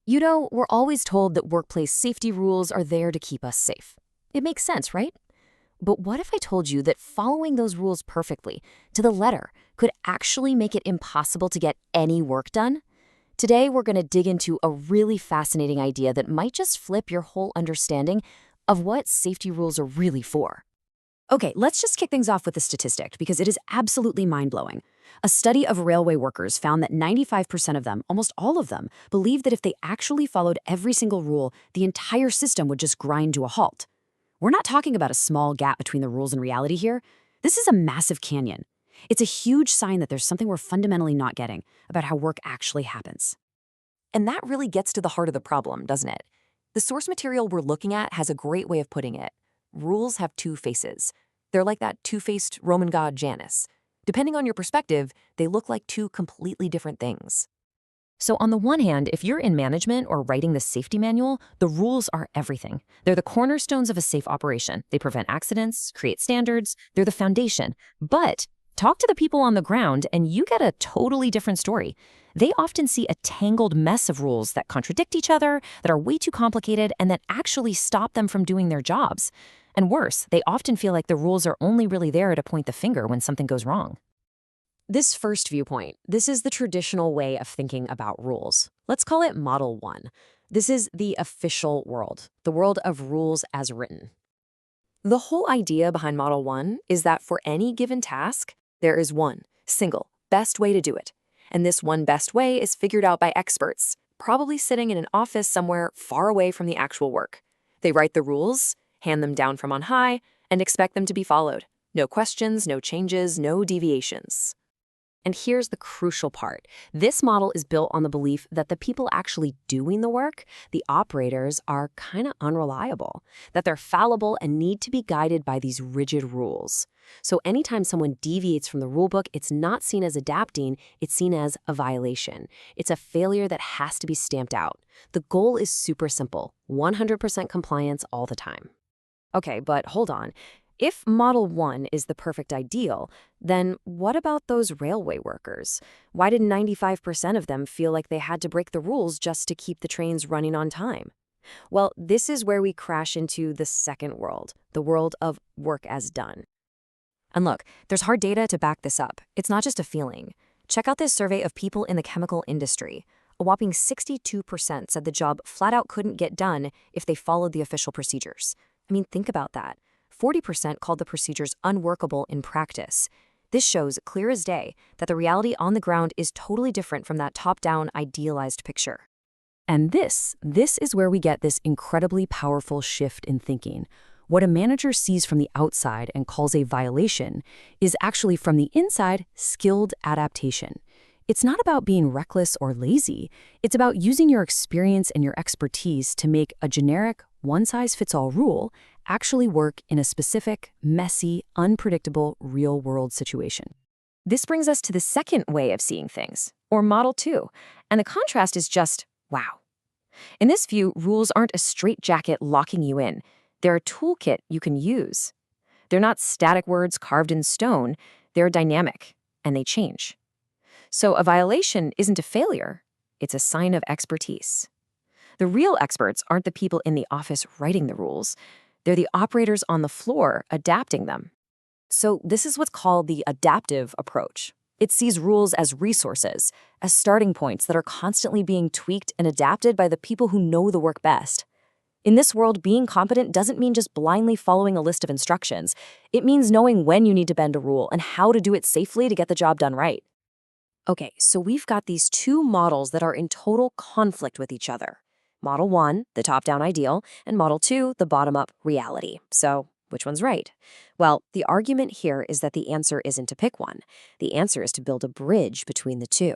You know, we're always told that workplace safety rules are there to keep us safe. It makes sense, right? But what if I told you that following those rules perfectly, to the letter, could actually make it impossible to get any work done? Today, we're going to dig into a really fascinating idea that might just flip your whole understanding of what safety rules are really for. Okay, let's just kick things off with a statistic because it is absolutely mind-blowing. A study of railway workers found that 95% of them, almost all of them, believed that if they actually followed every single rule, the entire system would just grind to a halt. We're not talking about a small gap between the rules and reality here. This is a massive canyon. It's a huge sign that there's something we're fundamentally not getting about how work actually happens. And that really gets to the heart of the problem, doesn't it? The source material we're looking at has a great way of putting it. Rules have two faces. They're like that two-faced Roman god Janus. Depending on your perspective, they look like two completely different things. So on the one hand, if you're in management or writing the safety manual, the rules are everything. They're the cornerstones of a safe operation. They prevent accidents, create standards, they're the foundation. But talk to the people on the ground and you get a totally different story. They often see a tangled mess of rules that contradict each other, that are way too complicated, and that actually stop them from doing their jobs. And worse, they often feel like the rules are only really there to point the finger when something goes wrong. This first viewpoint, this is the traditional way of thinking about rules. Let's call it Model 1. This is the official world, the world of rules as written. The whole idea behind Model 1 is that for any given task, there is one single best way to do it. And this one best way is figured out by experts, probably sitting in an office somewhere far away from the actual work. They write the rules, hand them down from on high, and expect them to be followed. No questions, no changes, no deviations. And here's the crucial part. This model is built on the belief that the people actually doing the work, the operators, are kind of unreliable, that they're fallible and need to be guided by these rigid rules. So anytime someone deviates from the rulebook, it's not seen as adapting, it's seen as a violation. It's a failure that has to be stamped out. The goal is super simple, 100% compliance all the time. Okay, but hold on. If Model 1 is the perfect ideal, then what about those railway workers? Why did 95% of them feel like they had to break the rules just to keep the trains running on time? Well, this is where we crash into the second world, the world of work as done. And look, there's hard data to back this up. It's not just a feeling. Check out this survey of people in the chemical industry. A whopping 62% said the job flat out couldn't get done if they followed the official procedures. I mean, think about that. 40% called the procedures unworkable in practice. This shows clear as day that the reality on the ground is totally different from that top-down idealized picture. And this is where we get this incredibly powerful shift in thinking. What a manager sees from the outside and calls a violation is actually from the inside skilled adaptation. It's not about being reckless or lazy. It's about using your experience and your expertise to make a generic, one-size-fits-all rule actually work in a specific, messy, unpredictable, real-world situation. This brings us to the second way of seeing things, or Model 2, and the contrast is just, wow. In this view, rules aren't a straitjacket locking you in. They're a toolkit you can use. They're not static words carved in stone. They're dynamic, and they change. So a violation isn't a failure. It's a sign of expertise. The real experts aren't the people in the office writing the rules. They're the operators on the floor adapting them. So this is what's called the adaptive approach. It sees rules as resources, as starting points that are constantly being tweaked and adapted by the people who know the work best. In this world, being competent doesn't mean just blindly following a list of instructions. It means knowing when you need to bend a rule and how to do it safely to get the job done right. Okay, so we've got these two models that are in total conflict with each other. Model 1, the top-down ideal, and Model 2, the bottom-up reality. So which one's right? Well, the argument here is that the answer isn't to pick one. The answer is to build a bridge between the two.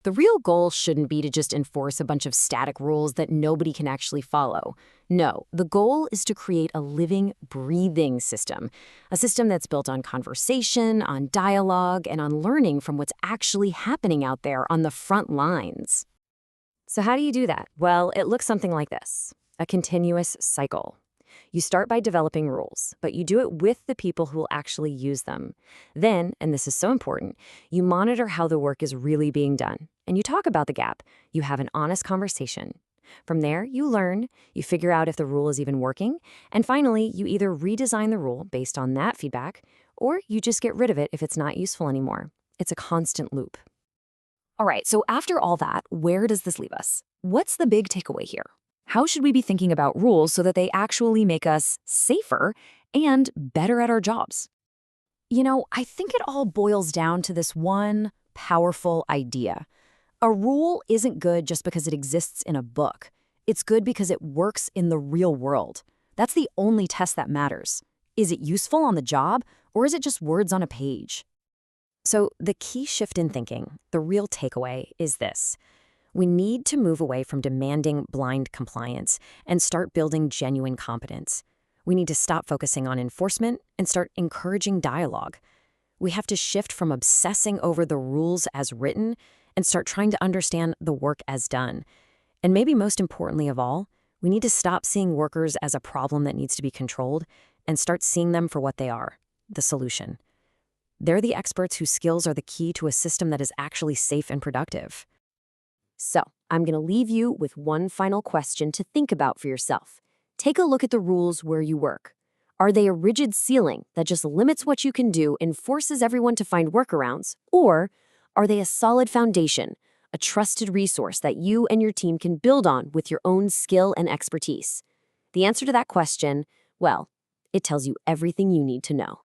The real goal shouldn't be to just enforce a bunch of static rules that nobody can actually follow. No, the goal is to create a living, breathing system. A system that's built on conversation, on dialogue, and on learning from what's actually happening out there on the front lines. So how do you do that? Well, it looks something like this, a continuous cycle. You start by developing rules, but you do it with the people who will actually use them. Then, and this is so important, you monitor how the work is really being done, and you talk about the gap. You have an honest conversation. From there, you learn, you figure out if the rule is even working, and finally, you either redesign the rule based on that feedback, or you just get rid of it if it's not useful anymore. It's a constant loop. All right, so after all that, where does this leave us? What's the big takeaway here? How should we be thinking about rules so that they actually make us safer and better at our jobs? I think it all boils down to this one powerful idea. A rule isn't good just because it exists in a book. It's good because it works in the real world. That's the only test that matters. Is it useful on the job, or is it just words on a page? So the key shift in thinking, the real takeaway, is this. We need to move away from demanding blind compliance and start building genuine competence. We need to stop focusing on enforcement and start encouraging dialogue. We have to shift from obsessing over the rules as written and start trying to understand the work as done. And maybe most importantly of all, we need to stop seeing workers as a problem that needs to be controlled and start seeing them for what they are, the solution. They're the experts whose skills are the key to a system that is actually safe and productive. So, I'm going to leave you with one final question to think about for yourself. Take a look at the rules where you work. Are they a rigid ceiling that just limits what you can do and forces everyone to find workarounds? Or are they a solid foundation, a trusted resource that you and your team can build on with your own skill and expertise? The answer to that question, well, it tells you everything you need to know.